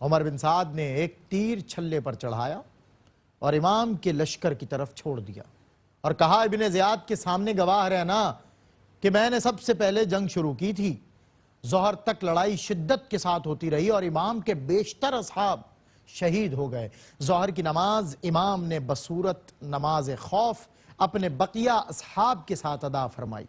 عمر بن سعد نے ایک تیر چھلے پر چڑھایا اور امام کے لشکر کی طرف چھوڑ دیا اور کہا ابن زیاد کے سامنے گواہ رہنا کہ میں نے سب سے پہلے جنگ شروع کی تھی۔ ظہر تک لڑائی شدت کے ساتھ ہوتی رہی اور امام کے بیشتر اصحاب شہید ہو گئے۔ ظہر کی نماز امام نے بصورت نماز خوف اپنے بقیہ اصحاب کے ساتھ ادا فرمائی۔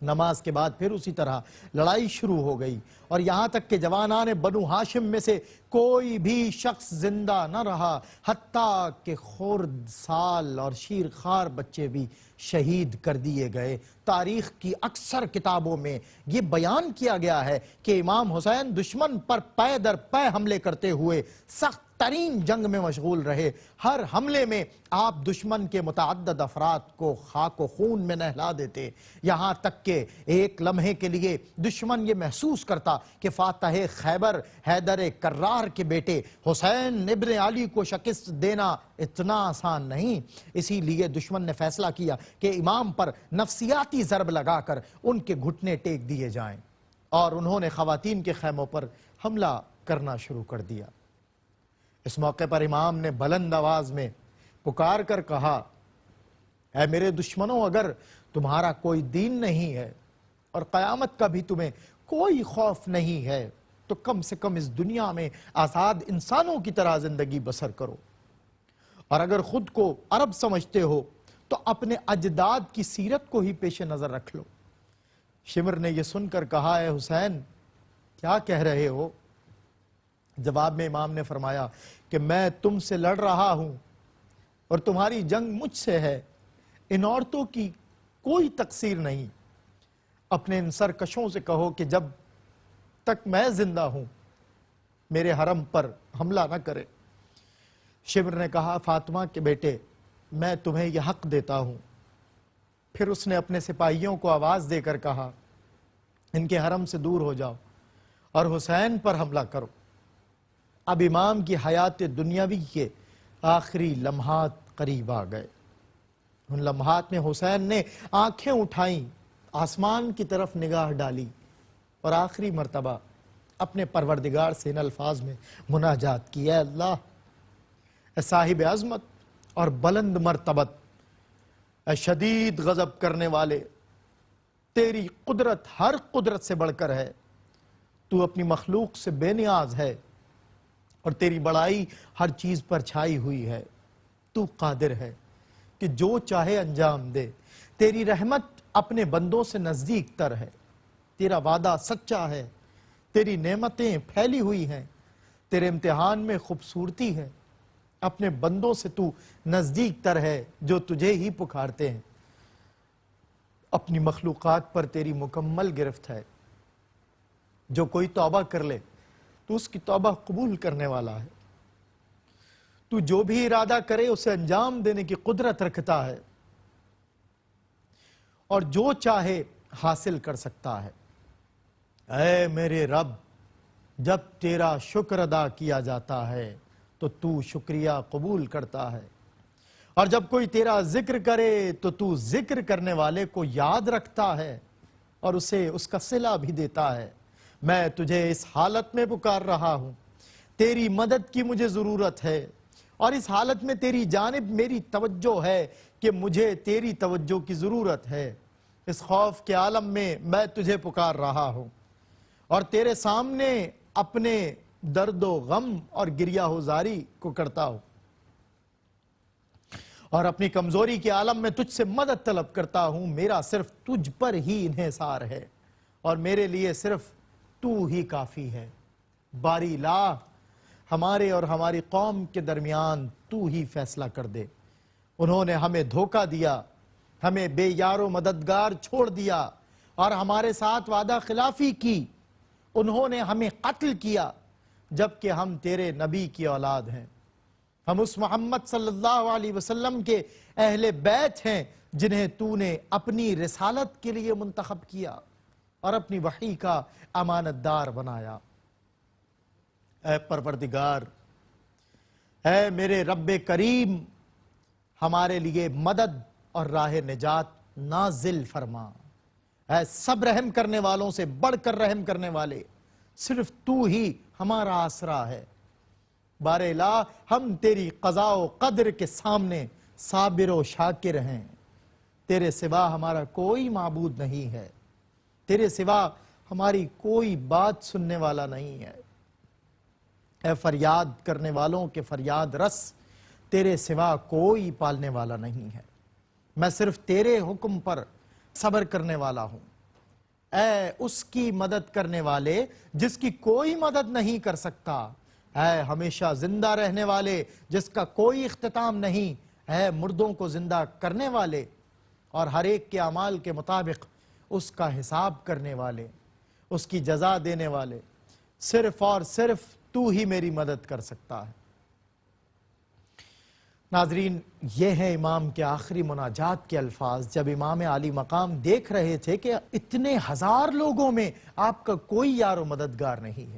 نماز کے بعد پھر اسی طرح لڑائی شروع ہو گئی اور یہاں تک کہ جوانان بنو ہاشم میں سے کوئی بھی شخص زندہ نہ رہا، حتیٰ کہ خرد سال اور شیرخوار بچے بھی شہید کر دیے گئے۔ تاریخ کی اکثر کتابوں میں یہ بیان کیا گیا ہے کہ امام حسین دشمن پر پے در پے حملے کرتے ہوئے سخت ترین جنگ میں مشغول رہے۔ ہر حملے میں آپ دشمن کے متعدد افراد کو خاک و خون میں نہلا دیتے، یہاں تک کہ ایک لمحے کے لیے دشمن یہ محسوس کرتا کہ فاتح خیبر حیدر کرار کے بیٹے حسین ابن علی کو شکست دینا اتنا آسان نہیں۔ اسی لیے دشمن نے فیصلہ کیا کہ امام پر نفسیاتی ضرب لگا کر ان کے گھٹنے ٹیک دیے جائیں، اور انہوں نے خواتین کے خیموں پر حملہ کرنا شروع کر دیا۔ اس موقع پر امام نے بلند آواز میں پکار کر کہا، اے میرے دشمنوں، اگر تمہارا کوئی دین نہیں ہے اور قیامت کا بھی تمہیں کوئی خوف نہیں ہے تو کم سے کم اس دنیا میں آزاد انسانوں کی طرح زندگی بسر کرو، اور اگر خود کو عرب سمجھتے ہو تو اپنے اجداد کی سیرت کو ہی پیش نظر رکھ لو۔ شمر نے یہ سن کر کہا، اے حسین، کیا کہہ رہے ہو؟ جواب میں امام نے فرمایا کہ میں تم سے لڑ رہا ہوں اور تمہاری جنگ مجھ سے ہے، ان عورتوں کی کوئی تقصیر نہیں۔ اپنے ان سرکشوں سے کہو کہ جب تک میں زندہ ہوں میرے حرم پر حملہ نہ کرے۔ شمر نے کہا، فاطمہ کے بیٹے، میں تمہیں یہ حق دیتا ہوں۔ پھر اس نے اپنے سپاہیوں کو آواز دے کر کہا، ان کے حرم سے دور ہو جاؤ اور حسین پر حملہ کرو۔ اب امام کی حیات دنیاوی کے آخری لمحات قریب آ گئے۔ ان لمحات میں حسین نے آنکھیں اٹھائیں، آسمان کی طرف نگاہ ڈالی اور آخری مرتبہ اپنے پروردگار سے ان الفاظ میں مناجات کی، اے اللہ، اے صاحب عظمت اور بلند مرتبت، اے شدید غضب کرنے والے، تیری قدرت ہر قدرت سے بڑھ کر ہے، تو اپنی مخلوق سے بے نیاز ہے اور تیری بڑائی ہر چیز پر چھائی ہوئی ہے۔ تو قادر ہے کہ جو چاہے انجام دے، تیری رحمت اپنے بندوں سے نزدیک تر ہے، تیرا وعدہ سچا ہے، تیری نعمتیں پھیلی ہوئی ہیں، تیرے امتحان میں خوبصورتی ہے، اپنے بندوں سے تو نزدیک تر ہے جو تجھے ہی پکارتے ہیں، اپنی مخلوقات پر تیری مکمل گرفت ہے، جو کوئی توبہ کر لے تو اس کی توبہ قبول کرنے والا ہے، تو جو بھی ارادہ کرے اسے انجام دینے کی قدرت رکھتا ہے اور جو چاہے حاصل کر سکتا ہے۔ اے میرے رب، جب تیرا شکر ادا کیا جاتا ہے تو شکریہ قبول کرتا ہے، اور جب کوئی تیرا ذکر کرے تو ذکر کرنے والے کو یاد رکھتا ہے اور اسے اس کا صلہ بھی دیتا ہے۔ میں تجھے اس حالت میں پکار رہا ہوں، تیری مدد کی مجھے ضرورت ہے، اور اس حالت میں تیری جانب میری توجہ ہے کہ مجھے تیری توجہ کی ضرورت ہے۔ اس خوف کے عالم میں تجھے پکار رہا ہوں اور تیرے سامنے اپنے درد و غم اور گریہ ہوزاری کو کرتا ہوں، اور اپنی کمزوری کے عالم میں تجھ سے مدد طلب کرتا ہوں۔ میرا صرف تجھ پر ہی انحصار ہے اور میرے لیے صرف تو ہی کافی ہے۔ باری لا، ہمارے اور ہماری قوم کے درمیان تو ہی فیصلہ کر دے۔ انہوں نے ہمیں دھوکہ دیا، ہمیں بے یار و مددگار چھوڑ دیا اور ہمارے ساتھ وعدہ خلافی کی۔ انہوں نے ہمیں قتل کیا جبکہ ہم تیرے نبی کی اولاد ہیں۔ ہم اس محمد صلی اللہ علیہ وسلم کے اہل بیت ہیں جنہیں تو نے اپنی رسالت کے لیے منتخب کیا اور اپنی وحی کا امانت دار بنایا۔ اے پروردگار، اے میرے رب کریم، ہمارے لیے مدد اور راہ نجات نازل فرما۔ اے سب رحم کرنے والوں سے بڑھ کر رحم کرنے والے، صرف تو ہی ہمارا آسرا ہے۔ بار الہ ہم تیری قضاء و قدر کے سامنے صابر و شاکر ہیں، تیرے سوا ہمارا کوئی معبود نہیں ہے، تیرے سوا ہماری کوئی بات سننے والا نہیں ہے۔ اے فریاد کرنے والوں کے فریاد رس، تیرے سوا کوئی پالنے والا نہیں ہے، میں صرف تیرے حکم پر صبر کرنے والا ہوں۔ اے اس کی مدد کرنے والے جس کی کوئی مدد نہیں کر سکتا، اے ہمیشہ زندہ رہنے والے جس کا کوئی اختتام نہیں، اے مردوں کو زندہ کرنے والے اور ہر ایک کے اعمال کے مطابق اس کا حساب کرنے والے، اس کی جزا دینے والے، صرف اور صرف تو ہی میری مدد کر سکتا ہے۔ ناظرین، یہ ہے امام کے آخری مناجات کے الفاظ جب امام عالی مقام دیکھ رہے تھے کہ اتنے ہزار لوگوں میں آپ کا کوئی یار و مددگار نہیں ہے،